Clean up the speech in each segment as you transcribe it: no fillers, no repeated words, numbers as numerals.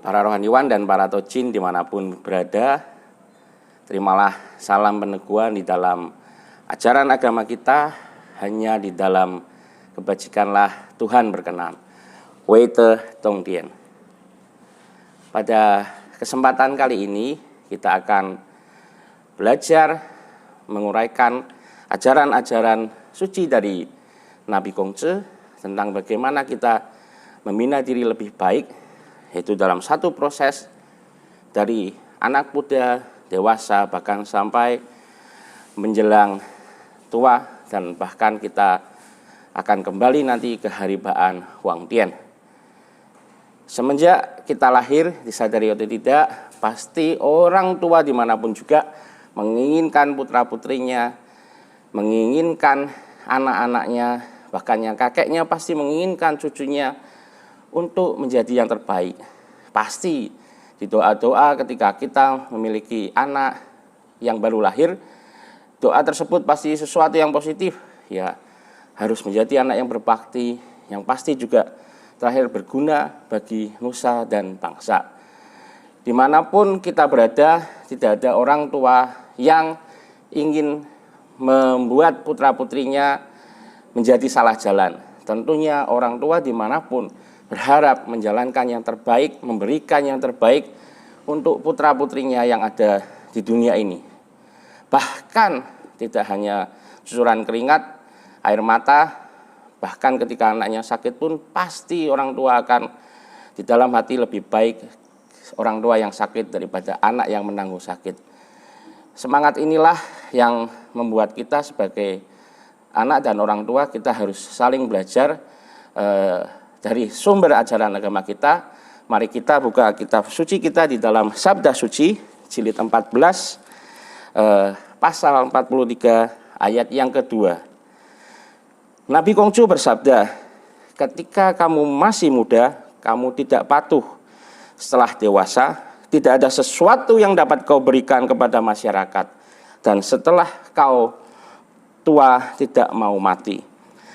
Para rohaniwan dan para tojin dimanapun berada, terimalah salam peneguhan di dalam ajaran agama kita. Hanya di dalam kebajikanlah Tuhan berkenan. Weite Tongdien. Pada kesempatan kali ini kita akan belajar menguraikan ajaran-ajaran suci dari Nabi Kongzhi tentang bagaimana kita membina diri lebih baik, yaitu dalam satu proses dari anak muda, dewasa, bahkan sampai menjelang tua, dan bahkan kita akan kembali nanti ke haribaan Huang Tian. Semenjak kita lahir, disadari atau tidak, pasti orang tua dimanapun juga menginginkan putra-putrinya, menginginkan anak-anaknya, bahkan yang kakeknya pasti menginginkan cucunya untuk menjadi yang terbaik. Pasti di doa-doa ketika kita memiliki anak yang baru lahir, doa tersebut pasti sesuatu yang positif, ya harus menjadi anak yang berbakti, yang pasti juga terakhir berguna bagi nusa dan bangsa. Dimanapun kita berada, tidak ada orang tua yang ingin membuat putra-putrinya menjadi salah jalan. Tentunya orang tua dimanapun berharap menjalankan yang terbaik, memberikan yang terbaik untuk putra-putrinya yang ada di dunia ini. Bahkan tidak hanya cucuran keringat, air mata, bahkan ketika anaknya sakit pun pasti orang tua akan di dalam hati lebih baik orang tua yang sakit daripada anak yang menanggung sakit. Semangat inilah yang membuat kita sebagai anak dan orang tua, kita harus saling belajar dari sumber ajaran agama kita. Mari kita buka kitab suci kita di dalam Sabda Suci, jilid 14, pasal 43 ayat yang kedua. Nabi Kongzhi bersabda, ketika kamu masih muda, kamu tidak patuh. Setelah dewasa, tidak ada sesuatu yang dapat kau berikan kepada masyarakat. Dan setelah kau tua, tidak mau mati.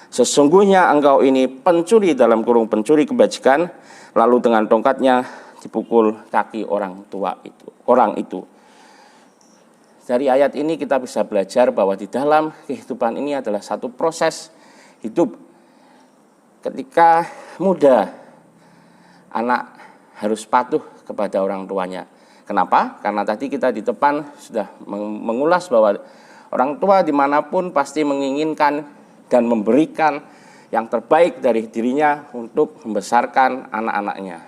Sesungguhnya engkau ini pencuri dalam kurung pencuri kebajikan, lalu dengan tongkatnya dipukul kaki orang itu. Dari ayat ini kita bisa belajar bahwa di dalam kehidupan ini adalah satu proses hidup. Ketika muda, anak harus patuh kepada orang tuanya. Kenapa? Karena tadi kita di depan sudah mengulas bahwa orang tua dimanapun pasti menginginkan dan memberikan yang terbaik dari dirinya untuk membesarkan anak-anaknya.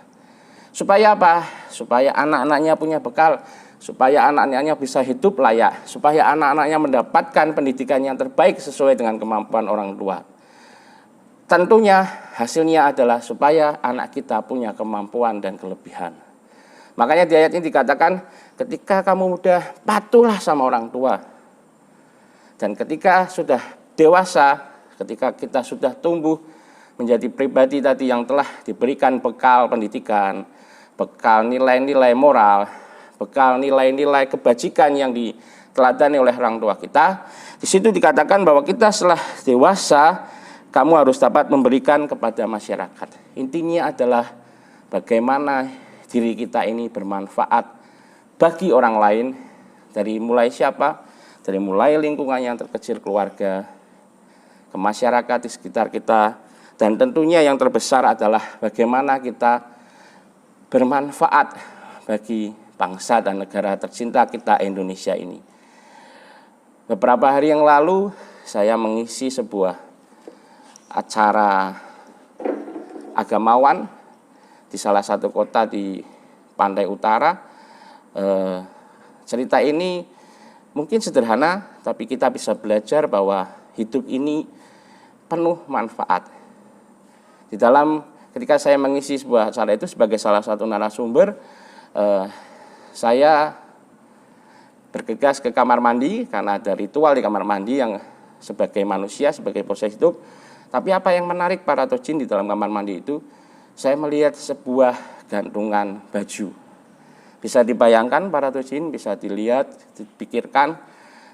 Supaya apa? Supaya anak-anaknya punya bekal, supaya anak-anaknya bisa hidup layak, supaya anak-anaknya mendapatkan pendidikan yang terbaik sesuai dengan kemampuan orang tua. Tentunya hasilnya adalah supaya anak kita punya kemampuan dan kelebihan. Makanya di ayat ini dikatakan, ketika kamu muda, patuhlah sama orang tua. Dan ketika sudah dewasa, ketika kita sudah tumbuh menjadi pribadi tadi yang telah diberikan bekal pendidikan, bekal nilai-nilai moral, bekal nilai-nilai kebajikan yang diteladani oleh orang tua kita, di situ dikatakan bahwa kita setelah dewasa, kamu harus dapat memberikan kepada masyarakat. Intinya adalah bagaimana diri kita ini bermanfaat bagi orang lain, dari mulai siapa? Dari mulai lingkungan yang terkecil, keluarga, ke masyarakat di sekitar kita, dan tentunya yang terbesar adalah bagaimana kita bermanfaat bagi bangsa dan negara tercinta kita Indonesia ini. Beberapa hari yang lalu saya mengisi sebuah acara agamawan di salah satu kota di pantai utara. Cerita ini mungkin sederhana, tapi kita bisa belajar bahwa hidup ini penuh manfaat. Di dalam ketika saya mengisi sebuah acara itu sebagai salah satu narasumber, saya bergegas ke kamar mandi karena ada ritual di kamar mandi yang sebagai manusia, sebagai proses hidup. Tapi apa yang menarik para tojin di dalam kamar mandi itu, saya melihat sebuah gantungan baju. Bisa dibayangkan para tojin, bisa dilihat, dipikirkan,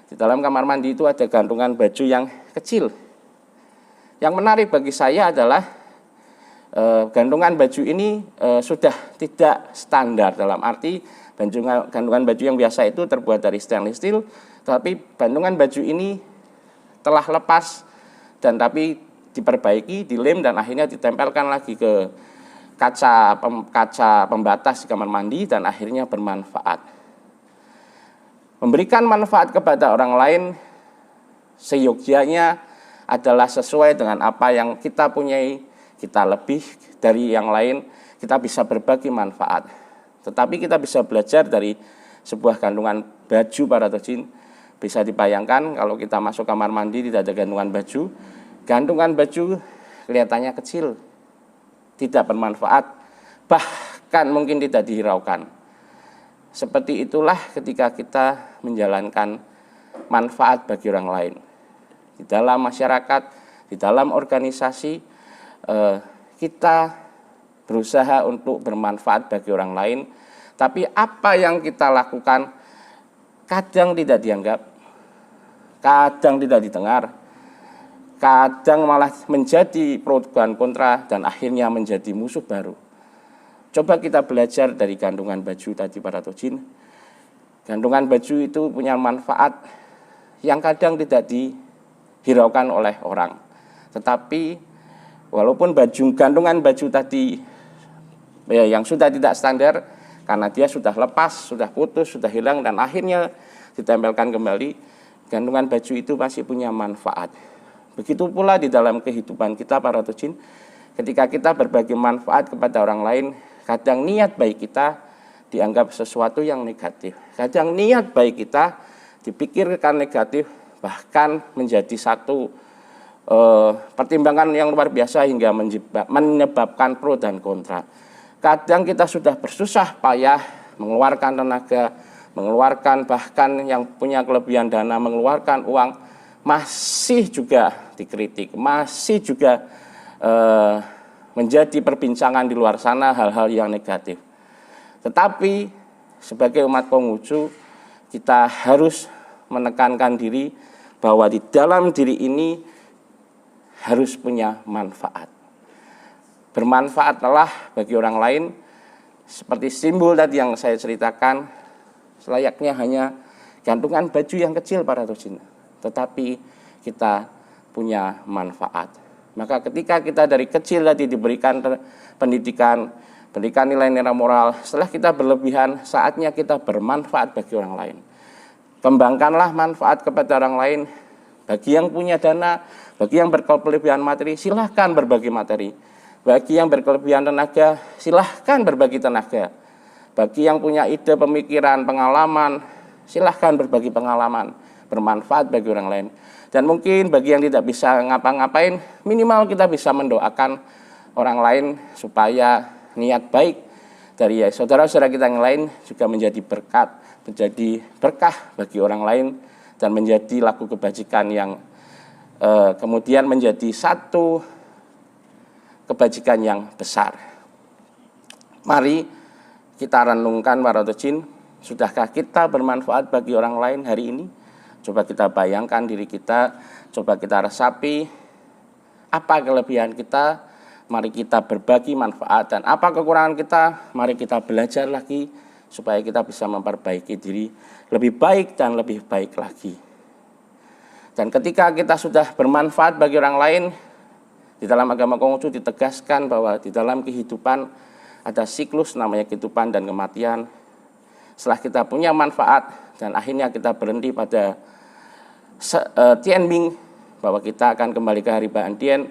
di dalam kamar mandi itu ada gantungan baju yang kecil. Yang menarik bagi saya adalah gantungan baju ini sudah tidak standar, dalam arti gantungan baju yang biasa itu terbuat dari stainless steel, tapi gantungan baju ini telah lepas dan tapi diperbaiki, dilem dan akhirnya ditempelkan lagi ke kaca pembatas di kamar mandi dan akhirnya bermanfaat. Memberikan manfaat kepada orang lain seyogyanya adalah sesuai dengan apa yang kita punyai, kita lebih dari yang lain, kita bisa berbagi manfaat. Tetapi kita bisa belajar dari sebuah gantungan baju para tojin. Bisa dibayangkan kalau kita masuk kamar mandi tidak ada gantungan baju. Gantungan baju kelihatannya kecil, tidak bermanfaat, bahkan mungkin tidak dihiraukan. Seperti itulah ketika kita menjalankan manfaat bagi orang lain. Di dalam masyarakat, di dalam organisasi, kita berusaha untuk bermanfaat bagi orang lain. Tapi apa yang kita lakukan kadang tidak dianggap, kadang tidak didengar, kadang malah menjadi pro dan kontra dan akhirnya menjadi musuh baru. Coba kita belajar dari gantungan baju tadi para tojin. Gantungan baju itu punya manfaat yang kadang tidak dihiraukan oleh orang. Tetapi walaupun gantungan baju tadi yang sudah tidak standar karena dia sudah lepas, sudah putus, sudah hilang dan akhirnya ditempelkan kembali, gantungan baju itu masih punya manfaat. Begitu pula di dalam kehidupan kita para tojin, ketika kita berbagi manfaat kepada orang lain, kadang niat baik kita dianggap sesuatu yang negatif. Kadang niat baik kita dipikirkan negatif, bahkan menjadi satu pertimbangan yang luar biasa hingga menyebabkan pro dan kontra. Kadang kita sudah bersusah payah mengeluarkan tenaga, mengeluarkan bahkan yang punya kelebihan dana, mengeluarkan uang, masih juga dikritik, masih juga menjadi perbincangan di luar sana hal-hal yang negatif. Tetapi sebagai umat Konghucu, kita harus menekankan diri bahwa di dalam diri ini harus punya manfaat. Bermanfaatlah bagi orang lain, seperti simbol tadi yang saya ceritakan, selayaknya hanya gantungan baju yang kecil para tojin, tetapi kita punya manfaat. Maka ketika kita dari kecil tadi diberikan pendidikan nilai-nilai moral, setelah kita berlebihan, saatnya kita bermanfaat bagi orang lain. Kembangkanlah manfaat kepada orang lain. Bagi yang punya dana, bagi yang berkelebihan materi, silahkan berbagi materi. Bagi yang berkelebihan tenaga, silahkan berbagi tenaga. Bagi yang punya ide, pemikiran, pengalaman, silahkan berbagi pengalaman, bermanfaat bagi orang lain. Dan mungkin bagi yang tidak bisa ngapa-ngapain, minimal kita bisa mendoakan orang lain supaya niat baik dari saudara-saudara kita yang lain juga menjadi berkat, menjadi berkah bagi orang lain, dan menjadi laku kebajikan yang kemudian menjadi satu kebajikan yang besar. Mari kita renungkan para tojin, sudahkah kita bermanfaat bagi orang lain hari ini? Coba kita bayangkan diri kita, coba kita resapi apa kelebihan kita, mari kita berbagi manfaat, dan apa kekurangan kita, mari kita belajar lagi supaya kita bisa memperbaiki diri lebih baik dan lebih baik lagi. Dan ketika kita sudah bermanfaat bagi orang lain, di dalam agama Konghucu ditegaskan bahwa di dalam kehidupan ada siklus namanya kehidupan dan kematian. Setelah kita punya manfaat dan akhirnya kita berhenti pada Tianming, bahwa kita akan kembali ke hari Ba'an-Dien,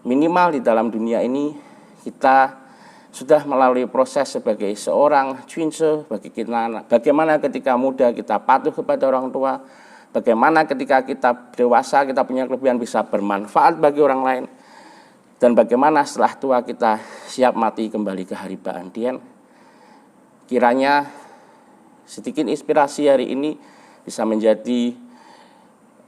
minimal di dalam dunia ini kita sudah melalui proses sebagai seorang Chunse bagi kita. Bagaimana ketika muda kita patuh kepada orang tua, bagaimana ketika kita dewasa kita punya kelebihan bisa bermanfaat bagi orang lain, dan bagaimana setelah tua kita siap mati kembali ke hari Ba'an-Dien. Kiranya sedikit inspirasi hari ini bisa menjadi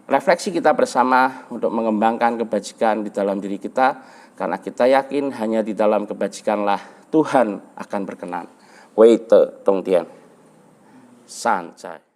refleksi kita bersama untuk mengembangkan kebajikan di dalam diri kita, karena kita yakin hanya di dalam kebajikanlah Tuhan akan berkenan. Wei Te Tong Tian San Cai.